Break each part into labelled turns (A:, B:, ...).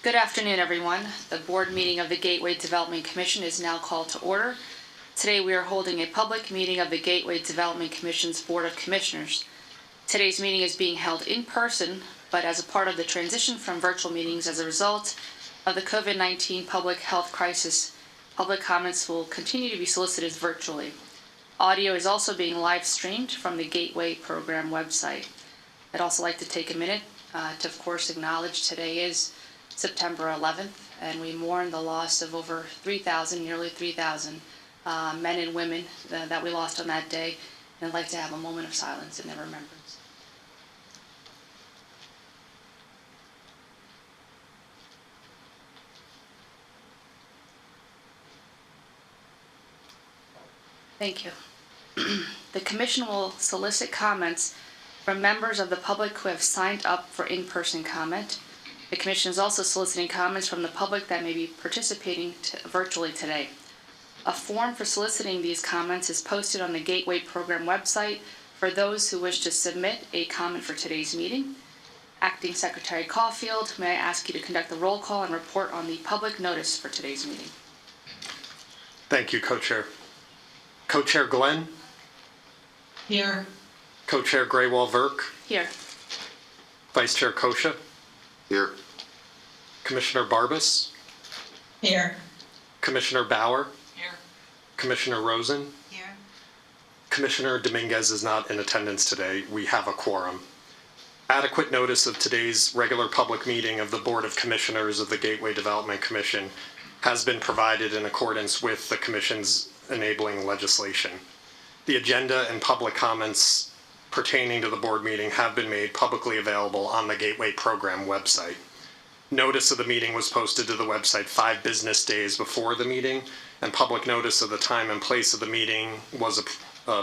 A: Good afternoon, everyone. The board meeting of the Gateway Development Commission is now called to order. Today we are holding a public meeting of the Gateway Development Commission's Board of Commissioners. Today's meeting is being held in person, but as a part of the transition from virtual meetings as a result of the COVID-19 public health crisis, public comments will continue to be solicited virtually. Audio is also being live streamed from the Gateway program website. I'd also like to take a minute to, of course, acknowledge today is September 11th, and we mourn the loss of over 3,000, nearly 3,000 men and women that we lost on that day, and I'd like to have a moment of silence in their remembrance. Thank you. The Commission will solicit comments from members of the public who have signed up for in-person comment. The Commission is also soliciting comments from the public that may be participating virtually today. A form for soliciting these comments is posted on the Gateway Program website for those who wish to submit a comment for today's meeting. Acting Secretary Caulfield, may I ask you to conduct the roll call and report on the public notice for today's meeting?
B: Thank you, Co-Chair. Co-Chair Glenn?
C: Here.
B: Co-Chair Graywall-Verk?
A: Here.
B: Vice Chair Kosha?
D: Here.
B: Commissioner Barbas?
C: Here.
B: Commissioner Bauer?
C: Here.
B: Commissioner Rosen?
C: Here.
B: Commissioner Dominguez is not in attendance today. We have a quorum. Adequate notice of today's regular public meeting of the Board of Commissioners of the Gateway Development Commission has been provided in accordance with the Commission's enabling legislation. The agenda and public comments pertaining to the board meeting have been made publicly available on the Gateway Program website. Notice of the meeting was posted to the website 5 business days before the meeting, and public notice of the time and place of the meeting was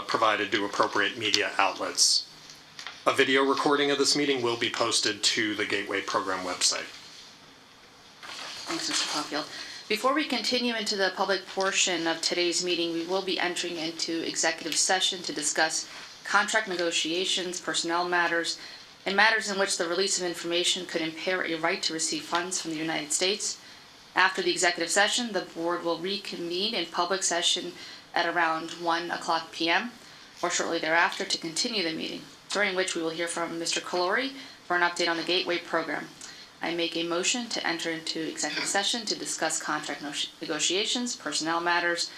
B: provided to appropriate media outlets. A video recording of this meeting will be posted to the Gateway Program website.
A: Thanks, Mr. Caulfield. Before we continue into the public portion of today's meeting, we will be entering into executive session to discuss contract negotiations, personnel matters, and matters in which the release of information could impair a right to receive funds from the United States. After the executive session, the board will reconvene in public session at around 1:00 p.m. or shortly thereafter to continue the meeting, during which we will hear from Mr. Calori for an update on the Gateway program. I make a motion to enter into executive session to discuss contract negotiations, personnel matters,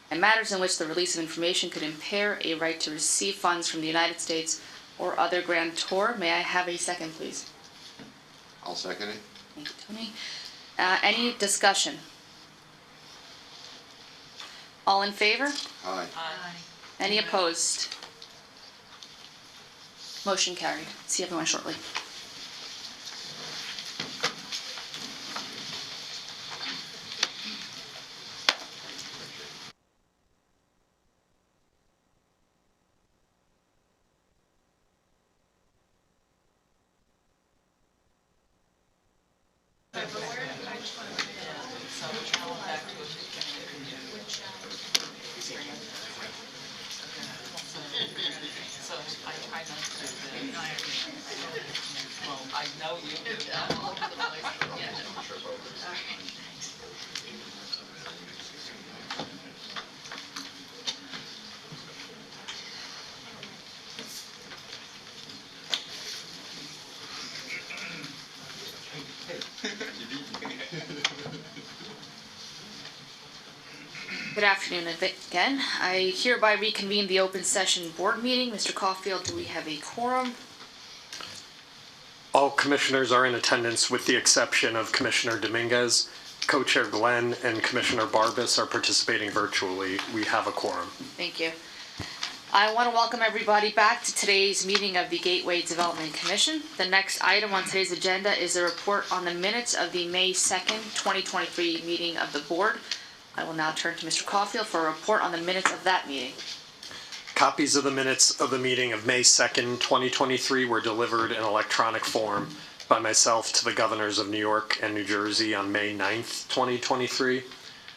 A: and matters in which the release of information could impair a right to receive funds from the United States or other grantor. May I have a second, please?
D: I'll second it.
A: Thank you, Tony. Any discussion? All in favor?
D: Aye.
C: Aye.
A: Any opposed? Motion carried. See everyone shortly. Good afternoon again. I hereby reconvene the open session board meeting. Mr. Caulfield, do we have a quorum?
B: All commissioners are in attendance with the exception of Commissioner Dominguez. Co-Chair Glenn and Commissioner Barbas are participating virtually. We have a quorum.
A: Thank you. I want to welcome everybody back to today's meeting of the Gateway Development Commission. The next item on today's agenda is a report on the minutes of the May 2nd, 2023 meeting of the board. I will now turn to Mr. Caulfield for a report on the minutes of that meeting.
B: Copies of the minutes of the meeting of May 2nd, 2023 were delivered in electronic form by myself to the governors of New York and New Jersey on May 9th, 2023.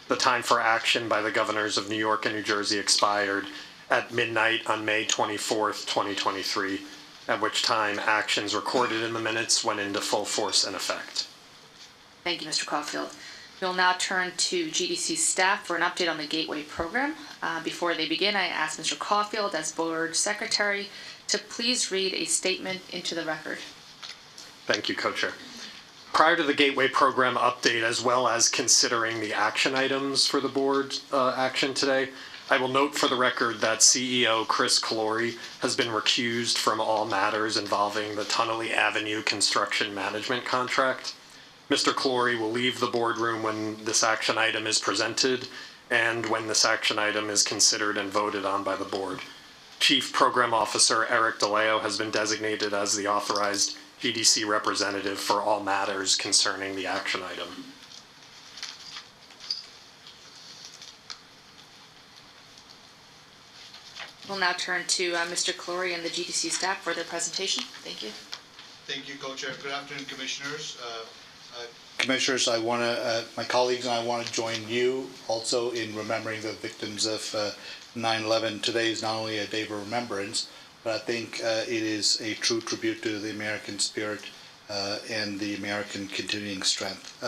B: The time for action by the governors of New York and New Jersey expired at midnight on May 24th, 2023, at which time actions recorded in the minutes went into full force and effect.
A: Thank you, Mr. Caulfield. We'll now turn to GDC staff for an update on the Gateway program. Before they begin, I ask Mr. Caulfield, as Board Secretary, to please read a statement into the record.
B: Thank you, Co-Chair. Prior to the Gateway program update, as well as considering the action items for the board action today, I will note for the record that CEO Chris Calori has been recused from all matters involving the Tunnelly Avenue construction management contract. Mr. Calori will leave the boardroom when this action item is presented and when this action item is considered and voted on by the board. Chief Program Officer Eric DeLeo has been designated as the authorized GDC representative for all matters concerning the action item.
A: We'll now turn to Mr. Calori and the GDC staff for their presentation. Thank you.
E: Thank you, Co-Chair. Good afternoon, Commissioners.
F: Commissioners, my colleagues and I want to join you also in remembering the victims of 9/11. Today is not only a day of remembrance, but I think it is a true tribute to the American spirit and the American continuing strength.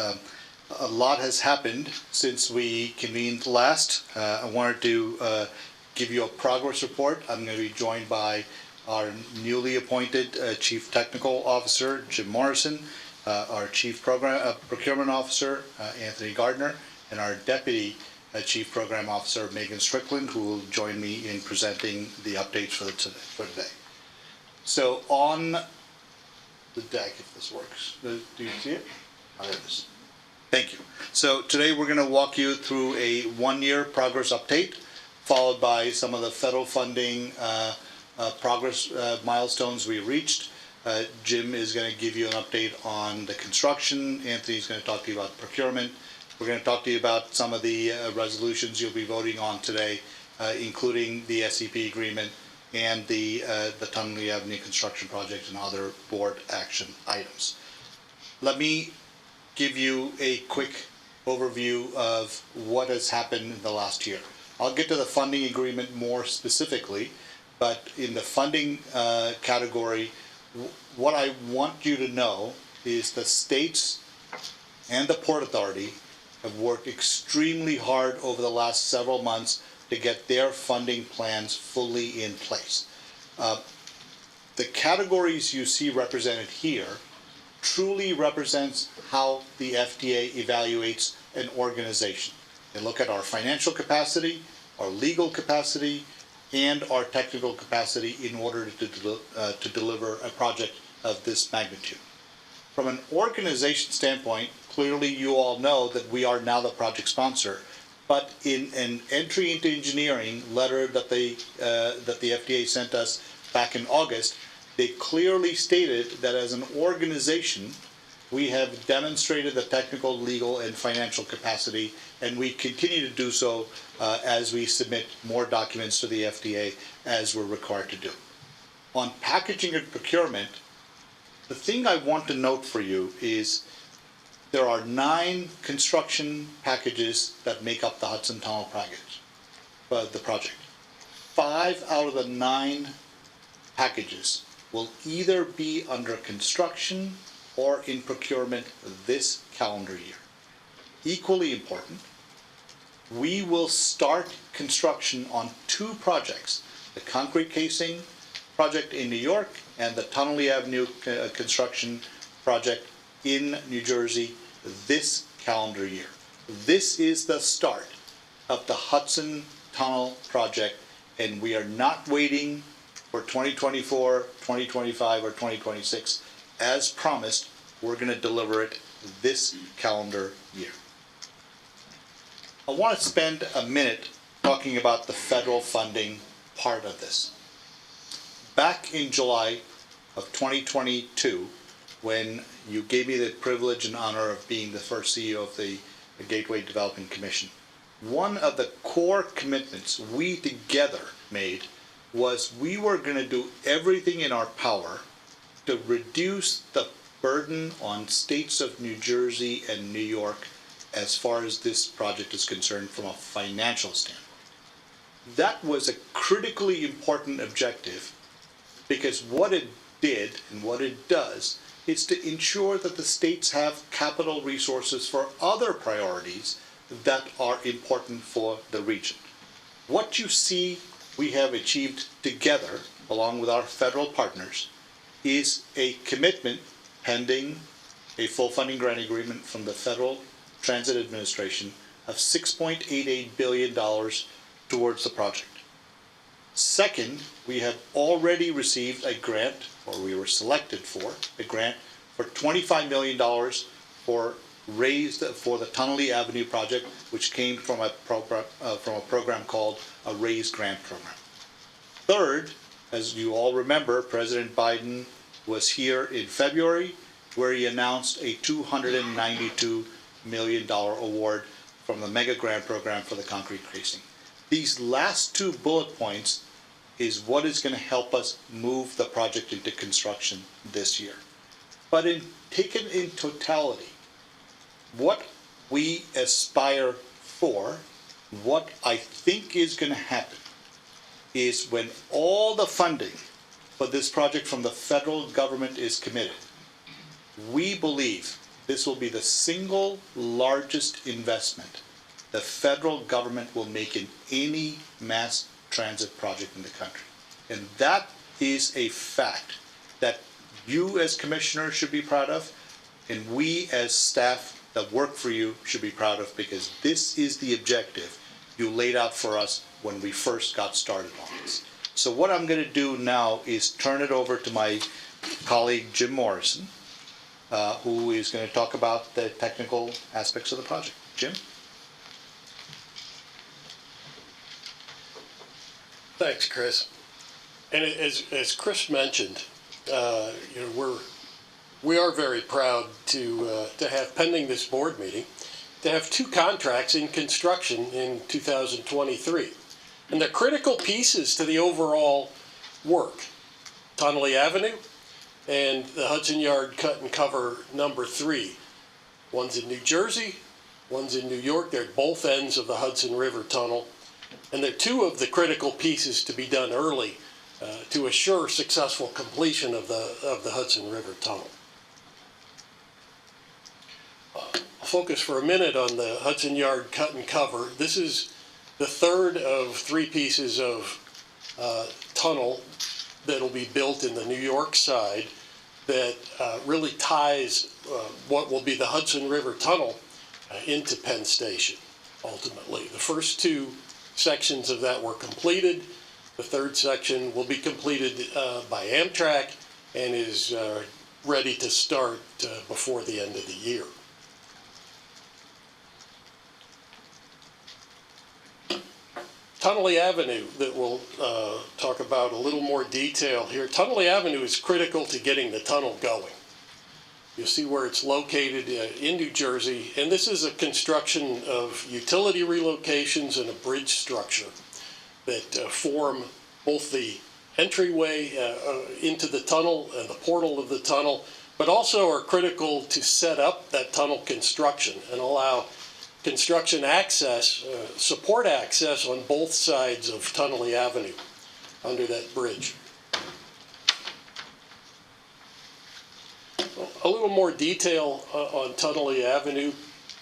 F: A lot has happened since we convened last. I wanted to give you a progress report. I'm going to be joined by our newly appointed Chief Technical Officer, Jim Morrison, our Chief Procurement Officer, Anthony Gardner, and our Deputy Chief Program Officer, Megan Strickland, who will join me in presenting the updates for today. So on the deck, if this works, do you see it? Oh, there it is. Thank you. So today we're going to walk you through a one-year progress update, followed by some of the federal funding progress milestones we reached. Jim is going to give you an update on the construction. Anthony's going to talk to you about procurement. We're going to talk to you about some of the resolutions you'll be voting on today, including the SEP agreement and the Tunnelly Avenue construction project and other board action items. Let me give you a quick overview of what has happened in the last year. I'll get to the funding agreement more specifically, but in the funding category, what I want you to know is the states and the Port Authority have worked extremely hard over the last several months to get their funding plans fully in place. The categories you see represented here truly represents how the FDA evaluates an organization. They look at our financial capacity, our legal capacity, and our technical capacity in order to deliver a project of this magnitude. From an organization standpoint, clearly you all know that we are now the project sponsor, but in an entry into engineering letter that the FDA sent us back in August, they clearly stated that as an organization, we have demonstrated the technical, legal, and financial capacity, and we continue to do so as we submit more documents to the FDA as we're required to do. On packaging and procurement, the thing I want to note for you is there are 9 construction packages that make up the Hudson Tunnel package, the project. 5 out of the 9 packages will either be under construction or in procurement this calendar year. Equally important, we will start construction on 2 projects, the concrete casing project in New York and the Tunnelly Avenue construction project in New Jersey this calendar year. This is the start of the Hudson Tunnel project, and we are not waiting for 2024, 2025, or 2026. As promised, we're going to deliver it this calendar year. I want to spend a minute talking about the federal funding part of this. Back in July of 2022, when you gave me the privilege and honor of being the first CEO of the Gateway Development Commission, one of the core commitments we together made was we were going to do everything in our power to reduce the burden on states of New Jersey and New York as far as this project is concerned from a financial standpoint. That was a critically important objective because what it did and what it does is to ensure that the states have capital resources for other priorities that are important for the region. What you see we have achieved together, along with our federal partners, is a commitment pending a full funding grant agreement from the Federal Transit Administration of $6.88 billion towards the project. Second, we have already received a grant, or we were selected for a grant for $25 million for the Tunnelly Avenue project, which came from a program called a Raised Grant Program. Third, as you all remember, President Biden was here in February, where he announced a $292 million award from the Mega Grant Program for the concrete creasing. These last two bullet points is what is going to help us move the project into construction this year. But taken in totality, what we aspire for, what I think is going to happen, is when all the funding for this project from the federal government is committed, we believe this will be the single largest investment the federal government will make in any mass transit project in the country. And that is a fact that you as commissioners should be proud of, and we as staff that work for you should be proud of, because this is the objective you laid out for us when we first got started on this. So what I'm going to do now is turn it over to my colleague Jim Morrison, who is going to talk about the technical aspects of the project. Jim?
G: Thanks, Chris. And as Chris mentioned, we are very proud to have, pending this board meeting, to have two contracts in construction in 2023. And they're critical pieces to the overall work. Tunnelly Avenue and the Hudson Yard Cut and Cover number 3. One's in New Jersey, one's in New York. They're at both ends of the Hudson River Tunnel. And they're two of the critical pieces to be done early to assure successful completion of the Hudson River Tunnel. I'll focus for a minute on the Hudson Yard Cut and Cover. This is the third of 3 pieces of tunnel that'll be built in the New York side that really ties what will be the Hudson River Tunnel into Penn Station, ultimately. The first 2 sections of that were completed. The third section will be completed by Amtrak and is ready to start before the end of the year. Tunnelly Avenue that we'll talk about a little more detail here. Tunnelly Avenue is critical to getting the tunnel going. You'll see where it's located in New Jersey, and this is a construction of utility relocations and a bridge structure that form both the entryway into the tunnel and the portal of the tunnel, but also are critical to set up that tunnel construction and allow construction access, support access on both sides of Tunnelly Avenue under that bridge. A little more detail on Tunnelly Avenue,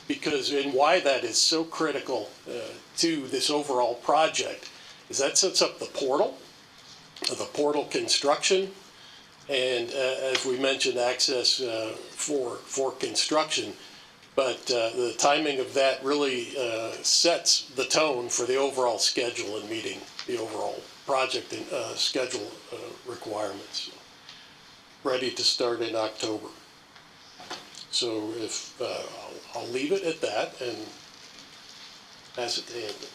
G: because and why that is so critical to this overall project is that sets up the portal construction, and as we mentioned, access for construction. But the timing of that really sets the tone for the overall schedule and meeting the overall project and schedule requirements. Ready to start in October. So if I'll leave it at that and pass it to Andy.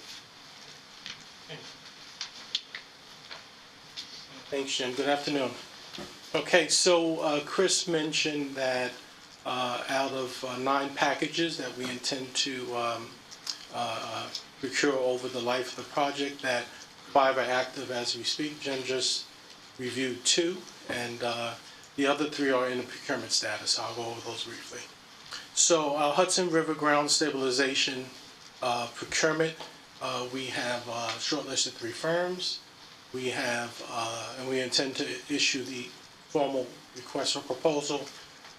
H: Thanks, Jim. Good afternoon. Okay, so Chris mentioned that out of 9 packages that we intend to procure over the life of the project, that 5 are active as we speak. Jim just reviewed 2, and the other 3 are in the procurement status. I'll go over those briefly. So Hudson River Ground Stabilization procurement, we have shortlisted 3 firms. We have, and we intend to issue the formal request for proposal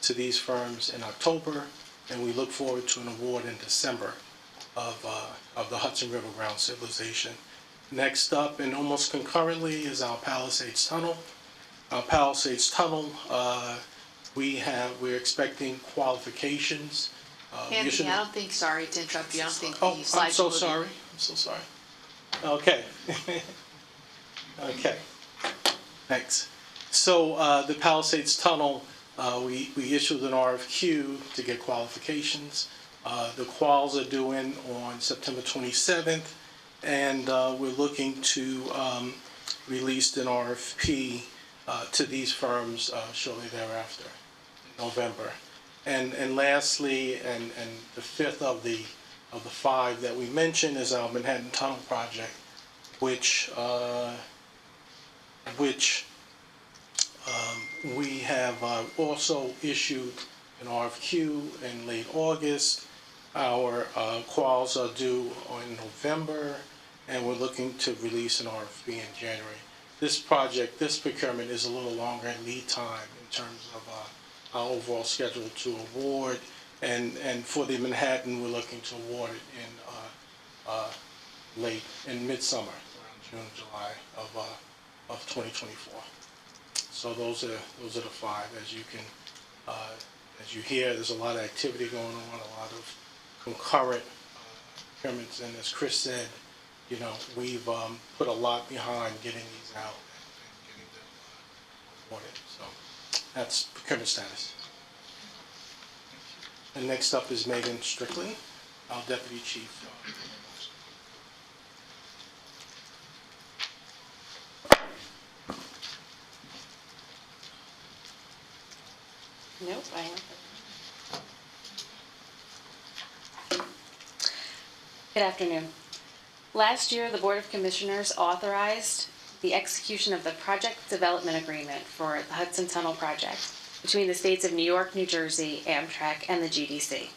H: to these firms in October, and we look forward to an award in December of the Hudson River Ground Civilization. Next up, and almost concurrently, is our Palisades Tunnel. Our Palisades Tunnel, we're expecting qualifications.
A: Anthony, I don't think, sorry to interrupt you, I don't think
H: Oh,
A: the
H: I'm
A: slides
H: so
A: will be-
H: sorry. I'm so sorry. Okay. Okay. Thanks. So the Palisades Tunnel, we issued an RFQ to get qualifications. The quals are due in on September 27th, and we're looking to release an RFP to these firms shortly thereafter, in November. And lastly, and the fifth of the five that we mentioned is our Manhattan Tunnel project, which we have also issued an RFQ in late August. Our quals are due in November, and we're looking to release an RFP in January. This procurement is a little longer in lead time in terms of our overall schedule to award. And for the Manhattan, we're looking to award it in midsummer, around June, July of 2024. So those are the five. As you hear, there's a lot of activity going on, a lot of concurrent procurements, and as Chris said, we've put a lot behind getting these out and getting them awarded. So that's procurement status. And next up is Megan Strickland, our Deputy Chief.
I: Nope, I am. Good afternoon. Last year, the Board of Commissioners authorized the execution of the Project Development Agreement for the Hudson Tunnel Project between the states of New York, New Jersey, Amtrak, and the GDC.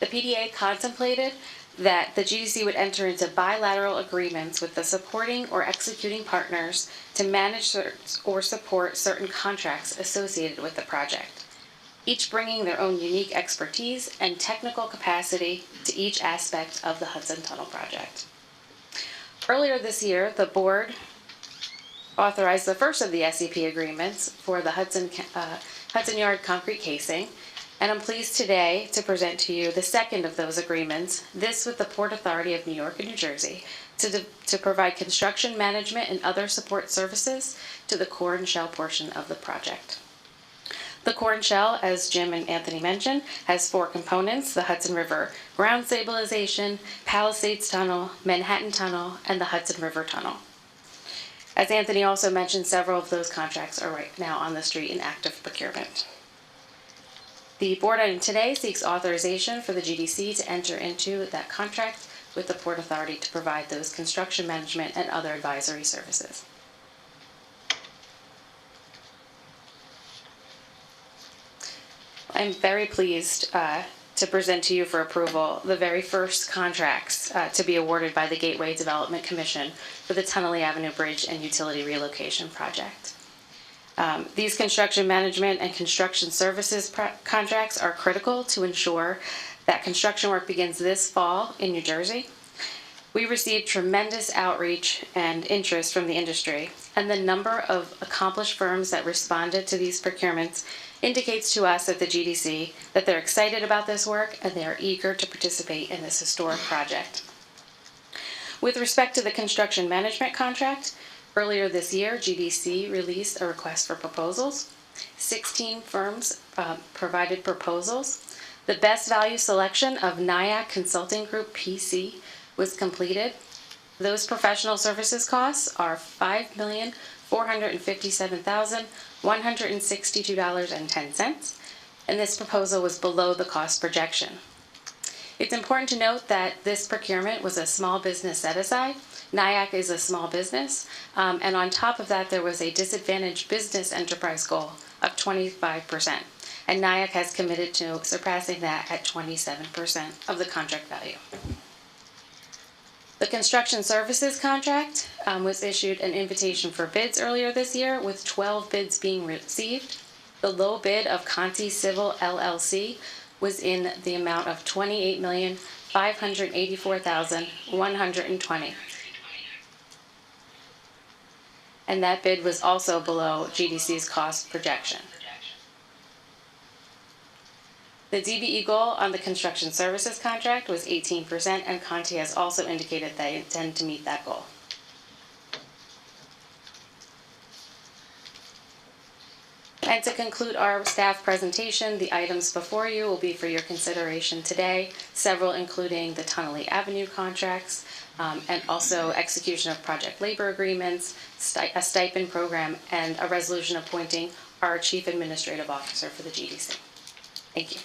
I: The PDA contemplated that the GDC would enter into bilateral agreements with the supporting or executing partners to manage or support certain contracts associated with the project, each bringing their own unique expertise and technical capacity to each aspect of the Hudson Tunnel Project. Earlier this year, the board authorized the first of the SEP agreements for the Hudson Yard concrete casing, and I'm pleased today to present to you the second of those agreements, this with the Port Authority of New York and New Jersey, to provide construction management and other support services to the core and shell portion of the project. The core and shell, as Jim and Anthony mentioned, has four components: the Hudson River Ground Stabilization, Palisades Tunnel, Manhattan Tunnel, and the Hudson River Tunnel. As Anthony also mentioned, several of those contracts are right now on the street in active procurement. The board item today seeks authorization for the GDC to enter into that contract with the Port Authority to provide those construction management and other advisory services. I'm very pleased to present to you for approval the very first contracts to be awarded by the Gateway Development Commission for the Tunnelly Avenue Bridge and Utility Relocation Project. These construction management and construction services contracts are critical to ensure that construction work begins this fall in New Jersey. We received tremendous outreach and interest from the industry, and the number of accomplished firms that responded to these procurements indicates to us at the GDC that they're excited about this work and they are eager to participate in this historic project. With respect to the construction management contract, earlier this year, GDC released a request for proposals. 16 firms provided proposals. The best value selection of NIAC Consulting Group PC was completed. Those professional services costs are $5,457,162.10, and this proposal was below the cost projection. It's important to note that this procurement was a small business set-aside. NIAC is a small business, and on top of that, there was a disadvantaged business enterprise goal of 25%, and NIAC has committed to surpassing that at 27% of the contract value. The construction services contract was issued an invitation for bids earlier this year, with 12 bids being received. The low bid of Conti Civil LLC was in the amount of $28,584,120. And that bid was also below GDC's cost projection. The DBE goal on the construction services contract was 18%, and Conti has also indicated they intend to meet that goal. And to conclude our staff presentation, the items before you will be for your consideration today, several including the Tunnelly Avenue contracts, and also execution of project labor agreements, a stipend program, and a resolution appointing our Chief Administrative Officer for the GDC. Thank you.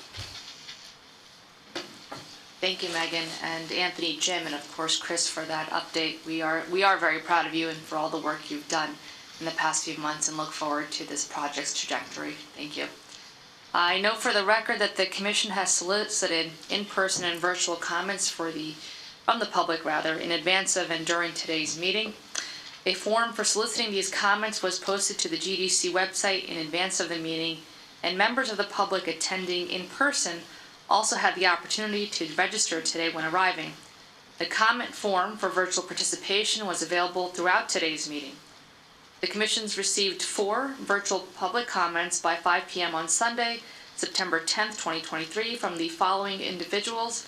A: Thank you, Megan, and Anthony, Jim, and of course Chris for that update. We are very proud of you and for all the work you've done in the past few months and look forward to this project's trajectory. Thank you. I note for the record that the Commission has solicited in-person and virtual comments from the public in advance of and during today's meeting. A form for soliciting these comments was posted to the GDC website in advance of the meeting, and members of the public attending in person also had the opportunity to register today when arriving. The comment form for virtual participation was available throughout today's meeting. The Commission's received 4 virtual public comments by 5 p.m. on Sunday, September 10th, 2023, from the following individuals: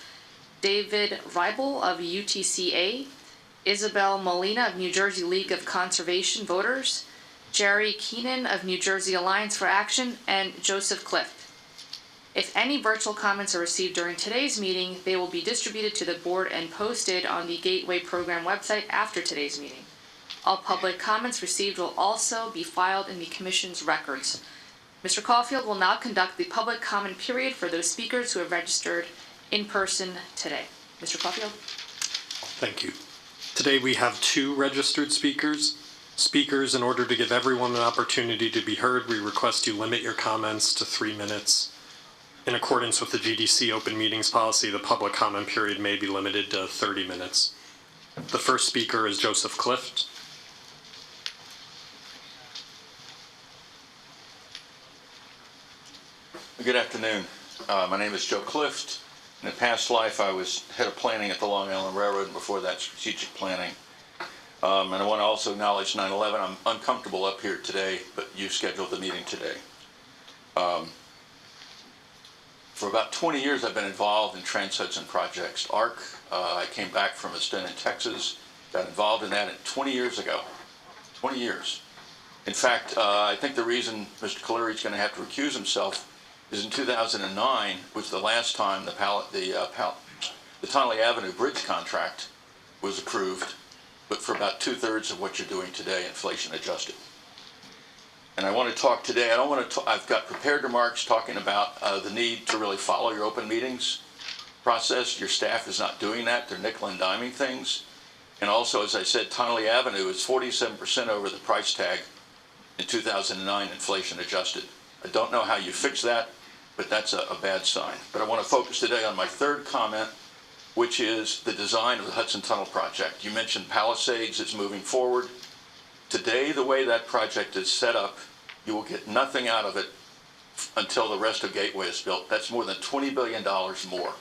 A: David Reibel of UTCA, Isabel Molina of New Jersey League of Conservation Voters, Jerry Keenan of New Jersey Alliance for Action, and Joseph Clift. If any virtual comments are received during today's meeting, they will be distributed to the board and posted on the Gateway Program website after today's meeting. All public comments received will also be filed in the Commission's records. Mr. Caulfield will now conduct the public comment period for those speakers who have registered in person today. Mr. Caulfield.
B: Thank you. Today we have 2 registered speakers. Speakers, in order to give everyone an opportunity to be heard, we request you limit your comments to 3 minutes. In accordance with the GDC open meetings policy, the public comment period may be limited to 30 minutes. The first speaker is Joseph Clift.
J: Good afternoon. My name is Joe Clift. In a past life, I was head of planning at the Long Island Railroad, and before that, strategic planning. And I want to also acknowledge 9/11. I'm uncomfortable up here today, but you scheduled the meeting today. For about 20 years, I've been involved in Trans-Hudson projects. ARC, I came back from a stint in Texas, got involved in that 20 years ago. 20 years. In fact, I think the reason Mr. Caleri is going to have to recuse himself is in 2009 was the last time the Tunnelly Avenue Bridge contract was approved, but for about 2/3 of what you're doing today, inflation adjusted. And I want to talk today, I've got prepared remarks talking about the need to really follow your open meetings process. Your staff is not doing that. They're nickel and diming things. And also, as I said, Tunnelly Avenue is 47% over the price tag in 2009, inflation adjusted. I don't know how you fix that, but that's a bad sign. But I want to focus today on my third comment, which is the design of the Hudson Tunnel project. You mentioned Palisades is moving forward. Today, the way that project is set up, you will get nothing out of it until the rest of Gateway is built. That's more than $20 billion more.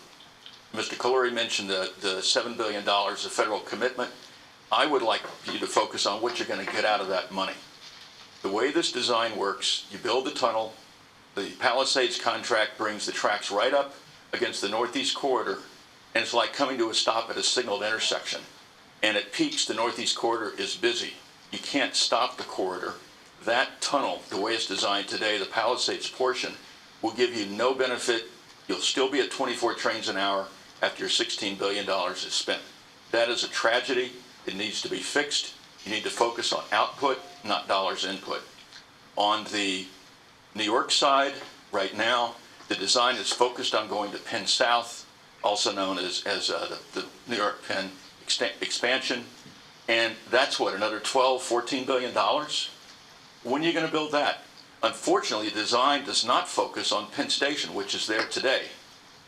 J: Mr. Caleri mentioned the $7 billion of federal commitment. I would like you to focus on what you're going to get out of that money. The way this design works, you build the tunnel, the Palisades contract brings the tracks right up against the northeast corridor, and it's like coming to a stop at a signaled intersection. And at peaks, the northeast corridor is busy. You can't stop the corridor. That tunnel, the way it's designed today, the Palisades portion, will give you no benefit. You'll still be at 24 trains an hour after your $16 billion is spent. That is a tragedy. It needs to be fixed. You need to focus on output, not dollars input. On the New York side, right now, the design is focused on going to Penn South, also known as the New York Penn expansion. And that's what, another $12, $14 billion? When are you going to build that? Unfortunately, the design does not focus on Penn Station, which is there today.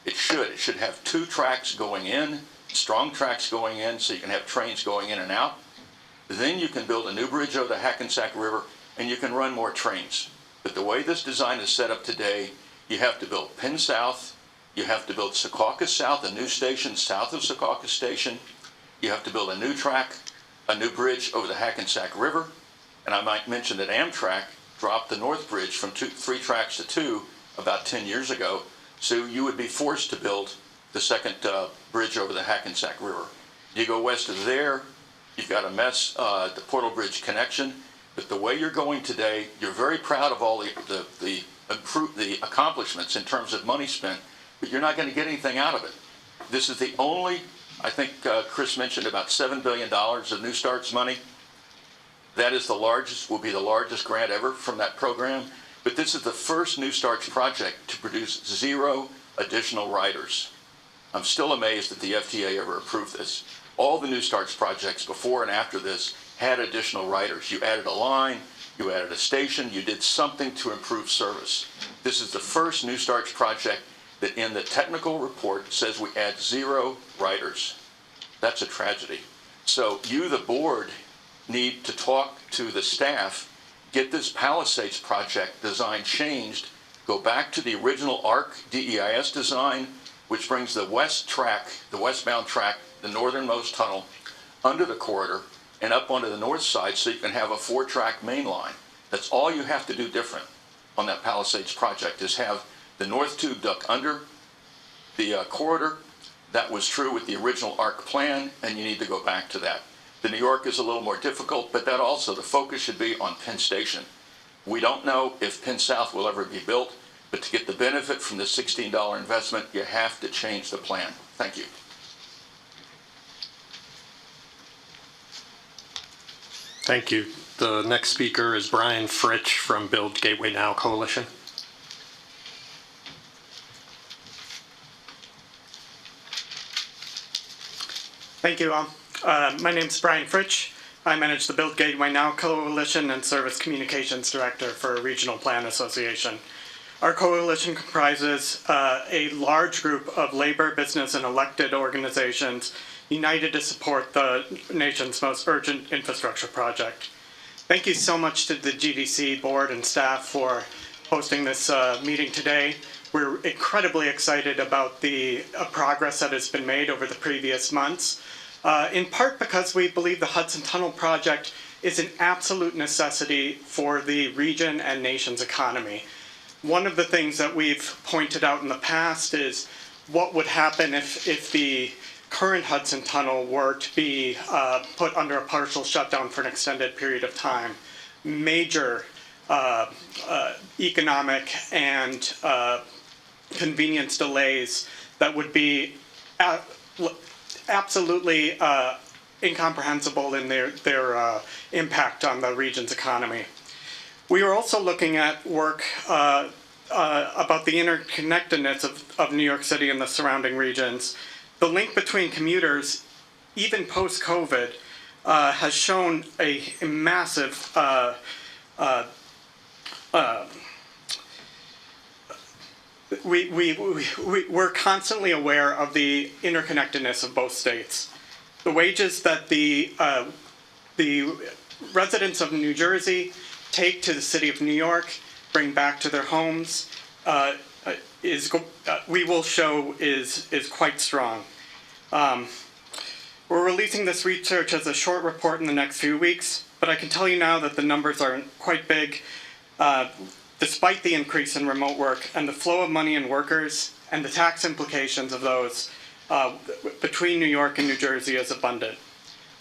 J: It should. It should have 2 tracks going in, strong tracks going in, so you can have trains going in and out. Then you can build a new bridge over the Hackensack River, and you can run more trains. But the way this design is set up today, you have to build Penn South, you have to build Secaucus South, a new station south of Secaucus Station. You have to build a new track, a new bridge over the Hackensack River. And I might mention that Amtrak dropped the North Bridge from 3 tracks to 2 about 10 years ago. So you would be forced to build the second bridge over the Hackensack River. You go west of there, you've got a mess, the Portal Bridge connection. But the way you're going today, you're very proud of all the accomplishments in terms of money spent, but you're not going to get anything out of it. This is the only, I think Chris mentioned about $7 billion of New Starts money. That is the largest, will be the largest grant ever from that program. But this is the first New Starts project to produce 0 additional riders. I'm still amazed that the FTA ever approved this. All the New Starts projects before and after this had additional riders. You added a line, you added a station, you did something to improve service. This is the first New Starts project that in the technical report says we add 0 riders. That's a tragedy. So you, the board, need to talk to the staff, get this Palisades project design changed, go back to the original ARC DEIS design, which brings the west track, the westbound track, the northernmost tunnel, under the corridor and up onto the north side so you can have a 4-track main line. That's all you have to do different on that Palisades project, is have the north tube duct under the corridor. That was true with the original ARC plan, and you need to go back to that. The New York is a little more difficult, but that also, the focus should be on Penn Station. We don't know if Penn South will ever be built, but to get the benefit from the $16 investment, you have to change the plan. Thank you.
B: Thank you. The next speaker is Brian Fritsch from Build Gateway Now Coalition.
K: Thank you all. My name is Brian Fritsch. I manage the Build Gateway Now Coalition and serve as Communications Director for Regional Plan Association. Our coalition comprises a large group of labor, business, and elected organizations united to support the nation's most urgent infrastructure project. Thank you so much to the GDC board and staff for hosting this meeting today. We're incredibly excited about the progress that has been made over the previous months, in part because we believe the Hudson Tunnel project is an absolute necessity for the region and nation's economy. One of the things that we've pointed out in the past is what would happen if the current Hudson Tunnel were to be put under a partial shutdown for an extended period of time. Major economic and convenience delays that would be absolutely incomprehensible in their impact on the region's economy. We are also looking at work about the interconnectedness of New York City and the surrounding regions. The link between commuters, even post-COVID, has shown a massive we're constantly aware of the interconnectedness of both states. The wages that the residents of New Jersey take to the city of New York, bring back to their homes, we will show is quite strong. We're releasing this research as a short report in the next few weeks, but I can tell you now that the numbers are quite big. Despite the increase in remote work and the flow of money and workers and the tax implications of those between New York and New Jersey is abundant.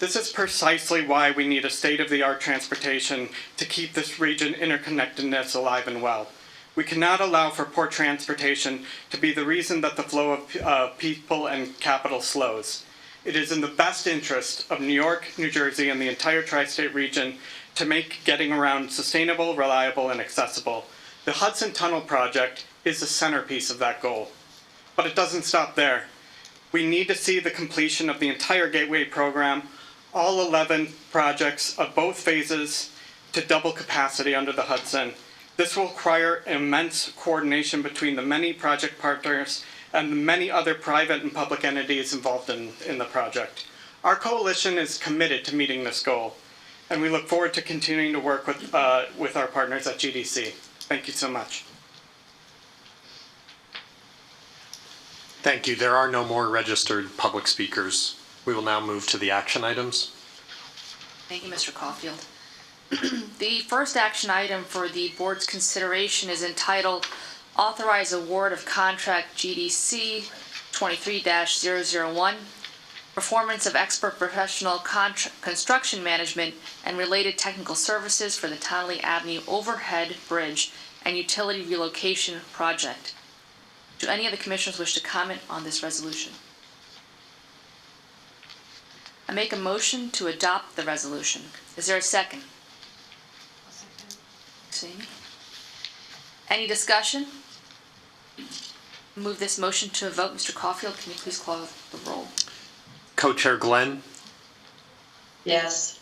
K: This is precisely why we need a state-of-the-art transportation to keep this region interconnectedness alive and well. We cannot allow for poor transportation to be the reason that the flow of people and capital slows. It is in the best interest of New York, New Jersey, and the entire tri-state region to make getting around sustainable, reliable, and accessible. The Hudson Tunnel project is the centerpiece of that goal. But it doesn't stop there. We need to see the completion of the entire Gateway program, all 11 projects of both phases to double capacity under the Hudson. This will require immense coordination between the many project partners and the many other private and public entities involved in the project. Our coalition is committed to meeting this goal, and we look forward to continuing to work with our partners at GDC. Thank you so much.
B: Thank you. There are no more registered public speakers. We will now move to the action items.
A: Thank you, Mr. Caulfield. The first action item for the board's consideration is entitled Authorize Award of Contract GDC 23-001, Performance of Expert Professional Construction Management and Related Technical Services for the Tonley Avenue Overhead Bridge and Utility Relocation Project. Do any of the commissioners wish to comment on this resolution? I make a motion to adopt the resolution. Is there a second? Amy? Any discussion? Move this motion to a vote. Mr. Caulfield, can you please call the roll?
B: Co-Chair Glenn,
C: Yes.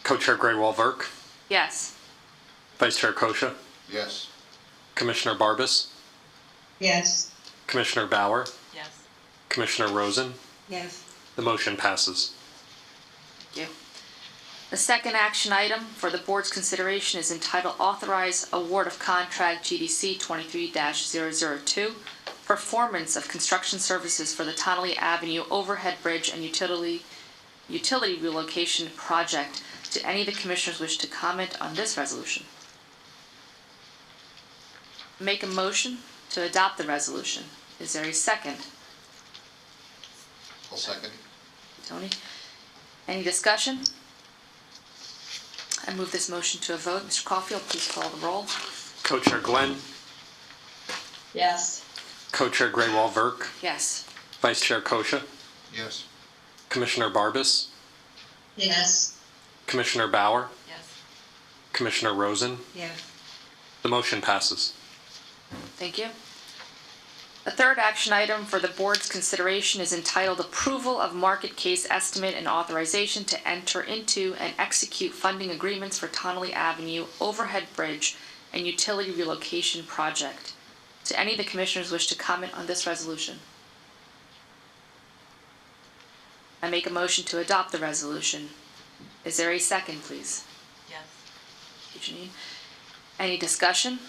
B: Co-Chair Graywall-Verk,
A: Yes.
B: Vice Chair Kosha,
D: Yes.
B: Commissioner Barbas,
C: Yes.
B: Commissioner Bauer,
C: Yes.
B: Commissioner Rosen.
C: Yes.
B: The motion passes.
A: Thank you. The second action item for the board's consideration is entitled Authorize Award of Contract GDC 23-002, Performance of Construction Services for the Tonley Avenue Overhead Bridge and Utility Relocation Project. Do any of the commissioners wish to comment on this resolution? Make a motion to adopt the resolution. Is there a second?
D: I'll second.
A: Tony? Any discussion? I move this motion to a vote. Mr. Caulfield, please call the roll.
B: Co-Chair Glenn,
C: Yes.
B: Co-Chair Graywall-Verk,
A: Yes.
B: Vice Chair Kosha,
D: Yes.
B: Commissioner Barbas,
C: Yes.
B: Commissioner Bauer,
C: Yes.
B: Commissioner Rosen.
C: Yes.
B: The motion passes.
A: Thank you. The third action item for the board's consideration is entitled Approval of Market Case Estimate and Authorization to Enter into and Execute Funding Agreements for Tonley Avenue Overhead Bridge and Utility Relocation Project. Do any of the commissioners wish to comment on this resolution? I make a motion to adopt the resolution. Is there a second, please?
C: Yes.
A: Thank you, Janine. Any discussion?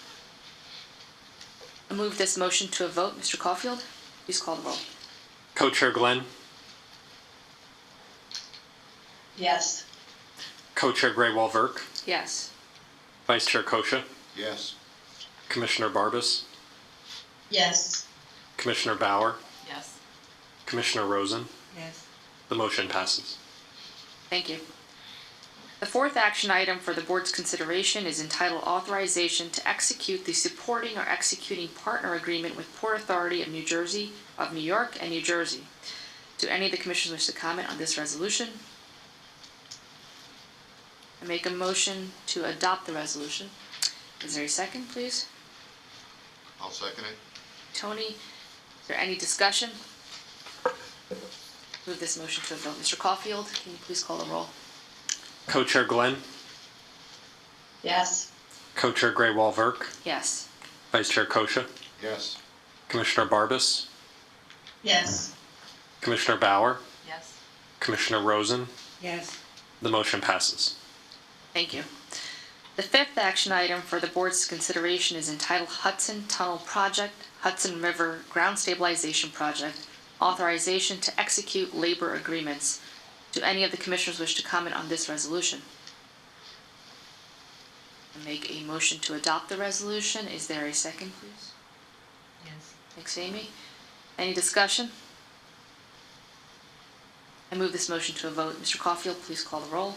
A: I move this motion to a vote. Mr. Caulfield, please call the roll.
B: Co-Chair Glenn,
C: Yes.
B: Co-Chair Graywall-Verk,
A: Yes.
B: Vice Chair Kosha,
D: Yes.
B: Commissioner Barbas,
C: Yes.
B: Commissioner Bauer,
C: Yes.
B: Commissioner Rosen.
C: Yes.
B: The motion passes.
A: Thank you. The fourth action item for the board's consideration is entitled Authorization to Execute the Supporting or Executing Partner Agreement with Port Authority of New York, and New Jersey. Do any of the commissioners wish to comment on this resolution? I make a motion to adopt the resolution. Is there a second, please?
D: I'll second it.
A: Tony, is there any discussion? Move this motion to a vote. Mr. Caulfield, can you please call the roll?
B: Co-Chair Glenn,
C: Yes.
B: Co-Chair Graywall-Verk,
A: Yes.
B: Vice Chair Kosha,
D: Yes.
B: Commissioner Barbas,
C: Yes.
B: Commissioner Bauer,
C: Yes.
B: Commissioner Rosen.
C: Yes.
B: The motion passes.
A: Thank you. The fifth action item for the board's consideration is entitled Hudson Tunnel Project, Hudson River Ground Stabilization Project, Authorization to Execute Labor Agreements. Do any of the commissioners wish to comment on this resolution? I make a motion to adopt the resolution. Is there a second, please?
C: Yes.
A: Thanks, Amy. Any discussion? I move this motion to a vote. Mr. Caulfield, please call the roll.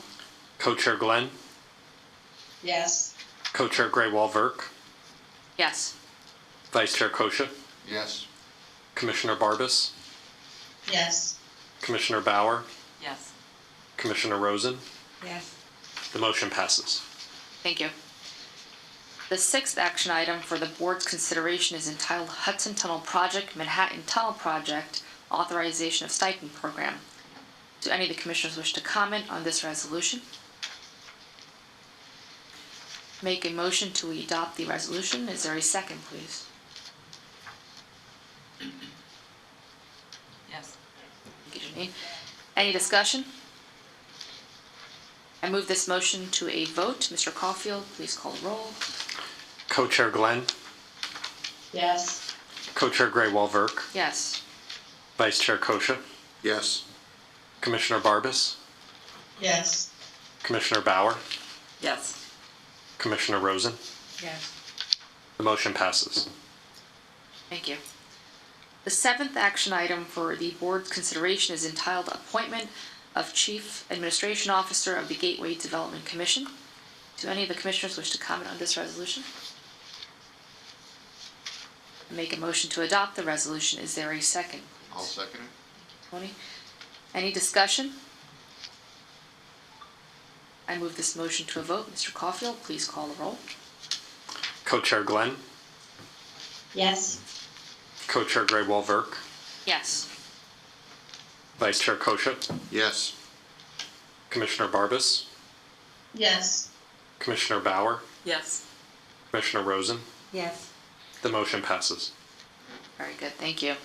B: Co-Chair Glenn,
C: Yes.
B: Co-Chair Graywall-Verk,
A: Yes.
B: Vice Chair Kosha,
D: Yes.
B: Commissioner Barbas,
C: Yes.
B: Commissioner Bauer,
C: Yes.
B: Commissioner Rosen.
C: Yes.
B: The motion passes.
A: Thank you. The sixth action item for the board's consideration is entitled Hudson Tunnel Project, Manhattan Tunnel Project, Authorization of Stipend Program. Do any of the commissioners wish to comment on this resolution? Make a motion to adopt the resolution. Is there a second, please?
C: Yes.
A: Thank you, Janine. Any discussion? I move this motion to a vote. Mr. Caulfield, please call the roll.
B: Co-Chair Glenn,
C: Yes.
B: Co-Chair Gray-Walverk,
A: Yes.
B: Vice Chair Kosha,
D: Yes.
B: Commissioner Barbas,
C: Yes.
B: Commissioner Bauer,
C: Yes.
B: Commissioner Rosen.
C: Yes.
B: The motion passes.
A: Thank you. The seventh action item for the board's consideration is entitled Appointment of Chief Administration Officer of the Gateway Development Commission. Do any of the commissioners wish to comment on this resolution? I make a motion to adopt the resolution. Is there a second?
D: I'll second it.
A: Tony? Any discussion? I move this motion to a vote. Mr. Caulfield, please call the roll.
B: Co-Chair Glenn,
C: Yes.
B: Co-Chair Gray-Walverk,
A: Yes.
B: Vice Chair Kosha,
D: Yes.
B: Commissioner Barbas,
C: Yes.
B: Commissioner Bauer,
C: Yes.
B: Commissioner Rosen.
C: Yes.
B: The motion passes.
A: Very good, thank you.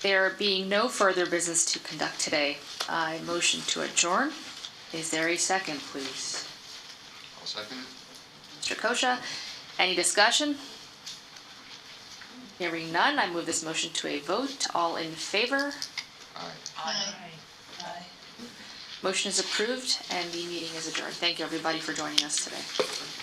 A: There being no further business to conduct today, I motion to adjourn. Is there a second, please?
D: I'll second it.
A: Mr. Kosha, any discussion? Hearing none, I move this motion to a vote. All in favor?
D: Aye.
C: Aye. Aye.
A: Motion is approved and the meeting is adjourned. Thank you, everybody, for joining us today.